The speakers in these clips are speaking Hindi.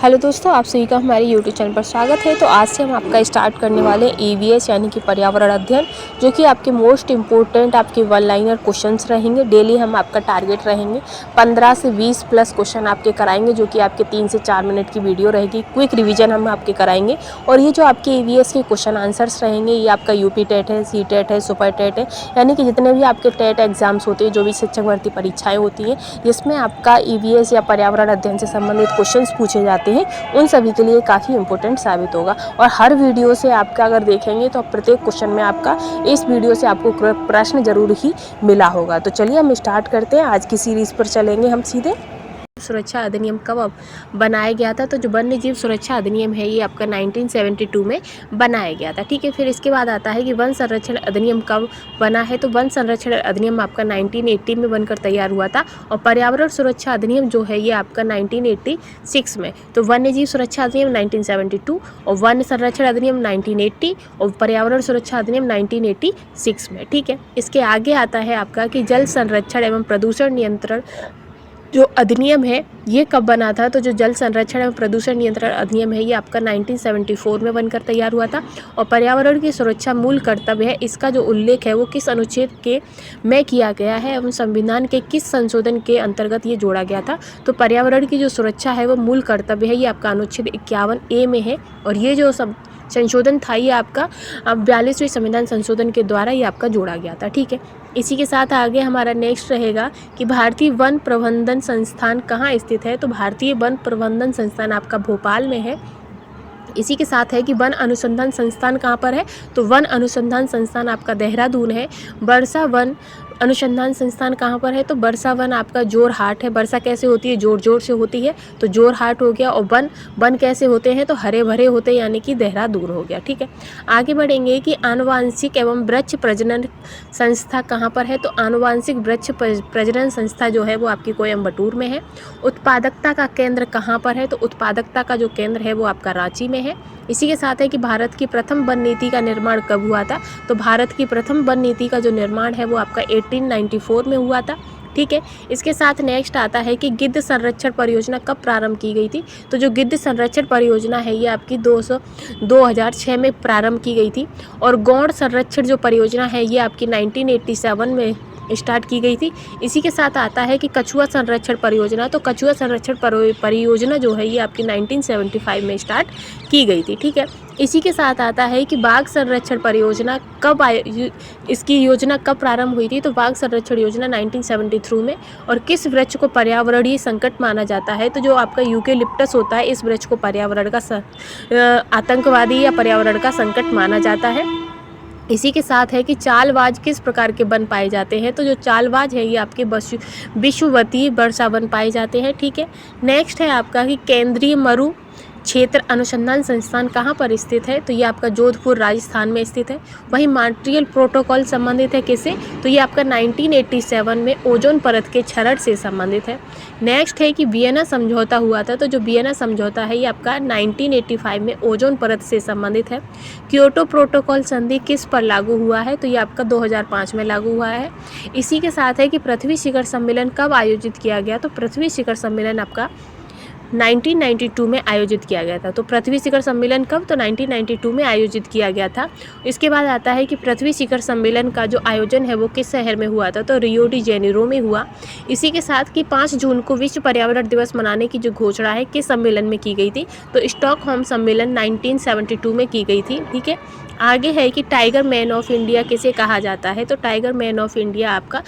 हेलो दोस्तों, आप सभी का हमारे यूट्यूब चैनल पर स्वागत है। तो आज से हम आपका स्टार्ट करने वाले ईवीएस यानी कि पर्यावरण अध्ययन, जो कि आपके मोस्ट इम्पोर्टेंट आपके वन लाइनर क्वेश्चंस रहेंगे। डेली हम आपका टारगेट रहेंगे 15 से 20 प्लस क्वेश्चन आपके कराएंगे, जो कि आपके 3 से 4 मिनट की वीडियो रहेगी। क्विक रिविजन हम आपके कराएंगे। और ये जो आपके ईवीएस के क्वेश्चन आंसर्स रहेंगे, ये आपका यूपी टेट है, सी टेट है, सुपर टेट है, यानी कि जितने भी आपके टेट एग्जाम्स होते हैं, जो भी शिक्षक भर्ती परीक्षाएँ होती हैं, जिसमें आपका ईवीएस या पर्यावरण अध्ययन से संबंधित क्वेश्चन पूछे जाते हैं, उन सभी के लिए काफ़ी इंपॉर्टेंट साबित होगा। और हर वीडियो से आपका अगर देखेंगे तो प्रत्येक क्वेश्चन में आपका इस वीडियो से आपको प्रश्न जरूर ही मिला होगा। तो चलिए हम स्टार्ट करते हैं। आज की सीरीज़ पर चलेंगे हम सीधे। सुरक्षा अधिनियम कब बनाया गया था? तो जो वन्य जीव सुरक्षा अधिनियम है, ये आपका 1972 में बनाया गया था। ठीक है, फिर इसके बाद आता है कि वन संरक्षण अधिनियम कब बना है? तो वन संरक्षण अधिनियम आपका 1980 में बनकर तैयार हुआ था। और पर्यावरण सुरक्षा अधिनियम जो है, ये आपका 1986 में। तो वन्य जीव सुरक्षा अधिनियम 1972 और वन संरक्षण अधिनियम 1980 और पर्यावरण सुरक्षा अधिनियम 1986 में। ठीक है, इसके आगे आता है आपका कि जल संरक्षण एवं प्रदूषण नियंत्रण जो अधिनियम है, ये कब बना था? तो जो जल संरक्षण एवं प्रदूषण नियंत्रण अधिनियम है, ये आपका 1974 में बनकर तैयार हुआ था। और पर्यावरण की सुरक्षा मूल कर्तव्य है, इसका जो उल्लेख है वो किस अनुच्छेद के में किया गया है एवं संविधान के किस संशोधन के अंतर्गत ये जोड़ा गया था? तो पर्यावरण की जो सुरक्षा है वो मूल कर्तव्य है, ये आपका अनुच्छेद 51A में है। और ये जो सब संशोधन था, ये आपका 42वें संविधान संशोधन के द्वारा ये आपका जोड़ा गया था। ठीक है, इसी के साथ आगे हमारा नेक्स्ट रहेगा कि भारतीय वन प्रबंधन संस्थान कहाँ स्थित है? तो भारतीय वन प्रबंधन संस्थान आपका भोपाल में है। इसी के साथ है कि वन अनुसंधान संस्थान कहाँ पर है? तो वन अनुसंधान संस्थान आपका देहरादून है। वर्षा वन अनुसंधान संस्थान कहाँ पर है? तो वर्षा वन आपका जोरहाट है। वर्षा कैसे होती है? जोर जोर से होती है, तो जोरहाट हो गया। और वन कैसे होते हैं? तो हरे भरे होते हैं, यानी कि देहरादून हो गया। ठीक है, आगे बढ़ेंगे कि आनुवांशिक एवं वृक्ष प्रजनन संस्था कहाँ पर है? तो आनुवांशिक वृक्ष प्रजनन संस्था जो है वो आपकी कोयम्बटूर में है। उत्पादकता का केंद्र कहाँ पर है? तो उत्पादकता का जो केंद्र है वो आपका रांची में है। इसी के साथ है कि भारत की प्रथम वन नीति का निर्माण कब हुआ था? तो भारत की प्रथम वन नीति का जो निर्माण है वो आपका 1894 में हुआ था। ठीक है, इसके साथ नेक्स्ट आता है कि गिद्ध संरक्षण परियोजना कब प्रारंभ की गई थी? तो जो गिद्ध संरक्षण परियोजना है, ये आपकी 2006 में प्रारंभ की गई थी। और गौड़ संरक्षण जो परियोजना है, ये आपकी 1987 में स्टार्ट की गई थी। इसी के साथ आता है कि कछुआ संरक्षण परियोजना। तो कछुआ संरक्षण परियोजना जो है, ये आपकी 1975 में स्टार्ट की गई थी। ठीक है, इसी के साथ आता है कि बाघ संरक्षण परियोजना कब इसकी योजना कब प्रारंभ हुई थी? तो बाघ संरक्षण योजना 1973 में। और किस वृक्ष को पर्यावरणीय संकट माना जाता है? तो जो आपका यूकेलिप्टस होता है, इस वृक्ष को पर्यावरण का आतंकवादी या पर्यावरण का संकट माना जाता है। इसी के साथ है कि चालबाज किस प्रकार के वन पाए जाते हैं? तो जो चालबाज है, ये आपके विषुवतीय वर्षा वन पाए जाते हैं। ठीक है, नेक्स्ट है आपका कि केंद्रीय मरु क्षेत्र अनुसंधान संस्थान कहाँ पर स्थित है? तो ये आपका जोधपुर राजस्थान में स्थित है। वहीं मॉन्ट्रियल प्रोटोकॉल संबंधित है किससे? तो ये आपका 1987 में ओजोन परत के क्षरण से संबंधित है। नेक्स्ट है कि वियना समझौता हुआ था। तो जो वियना समझौता है, ये आपका 1985 में ओजोन परत से संबंधित है। क्योटो प्रोटोकॉल संधि किस पर लागू हुआ है? तो ये आपका 2005 में लागू हुआ है। इसी के साथ है कि पृथ्वी शिखर सम्मेलन कब आयोजित किया गया? तो पृथ्वी शिखर सम्मेलन आपका 1992 में आयोजित किया गया था। तो पृथ्वी शिखर सम्मेलन कब? तो 1992 में आयोजित किया गया था। इसके बाद आता है कि पृथ्वी शिखर सम्मेलन का जो आयोजन है वो किस शहर में हुआ था? तो रियो डी जेनेरो में हुआ। इसी के साथ कि 5 जून को विश्व पर्यावरण दिवस मनाने की जो घोषणा है, किस सम्मेलन में की गई थी? तो स्टॉकहोम सम्मेलन 1972 में की गई थी। ठीक है, आगे है कि टाइगर मैन ऑफ इंडिया किसे कहा जाता है? तो टाइगर मैन ऑफ इंडिया आपका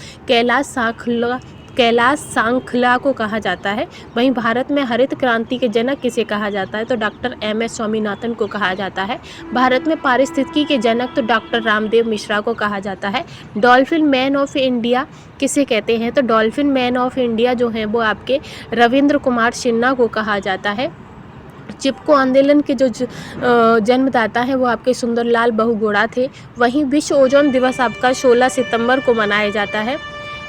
कैलाश सांखला को कहा जाता है। वहीं भारत में हरित क्रांति के जनक किसे कहा जाता है? तो डॉक्टर MS स्वामीनाथन को कहा जाता है। भारत में पारिस्थितिकी के जनक तो डॉक्टर रामदेव मिश्रा को कहा जाता है। डॉल्फिन मैन ऑफ इंडिया किसे कहते हैं? तो डॉल्फिन मैन ऑफ इंडिया जो है वो आपके रविंद्र कुमार सिन्हा को कहा जाता है। चिपको आंदोलन के जो जन्मदाता है वो आपके सुंदरलाल बहुगुणा थे। वहीं विश्व ओजोन दिवस आपका 16 सितंबर को मनाया जाता है।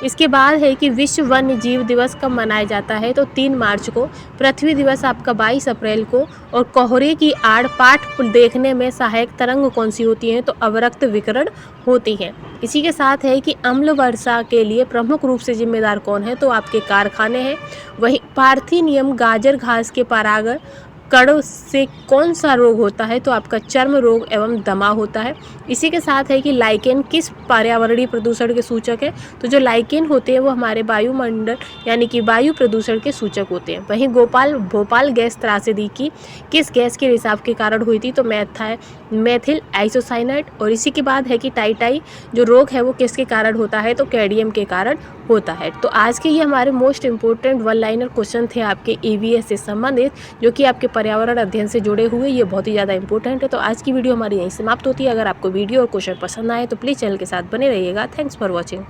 इसके बाद है कि विश्व वन्य जीव दिवस कब मनाया जाता है? तो 3 मार्च को। पृथ्वी दिवस आपका 22 अप्रैल को। और कोहरे की आड़ पाठ देखने में सहायक तरंग कौन सी होती हैं? तो अवरक्त विकिरण होती हैं। इसी के साथ है कि अम्ल वर्षा के लिए प्रमुख रूप से जिम्मेदार कौन है? तो आपके कारखाने हैं। वहीं पार्थिनियम गाजर घास के परागण कणों से कौन सा रोग होता है, तो आपका चर्म रोग एवं दमा होता है। इसी के साथ है कि लाइकेन किस पर्यावरणीय प्रदूषण के सूचक है, तो जो लाइकेन होते हैं वो हमारे वायुमंडल यानी कि वायु प्रदूषण के सूचक होते हैं। वहीं भोपाल गैस त्रासदी की किस गैस के रिसाव के कारण हुई थी, तो मेथिल आइसोसाइनेट। और इसी के बाद है कि टाइटाई जो रोग है वो किसके कारण होता है, तो कैडमियम के कारण होता है। तो आज के ये हमारे most important one liner question थे आपके ईवीएस से संबंधित, जो कि आपके पर्यावरण अध्ययन से जुड़े हुए, ये बहुत ही ज़्यादा इंपॉर्टेंट है। तो आज की वीडियो हमारी यहीं समाप्त होती है। अगर आपको वीडियो और क्वेश्चन पसंद आए तो प्लीज़ चैनल के साथ बने रहिएगा। Thanks for watching.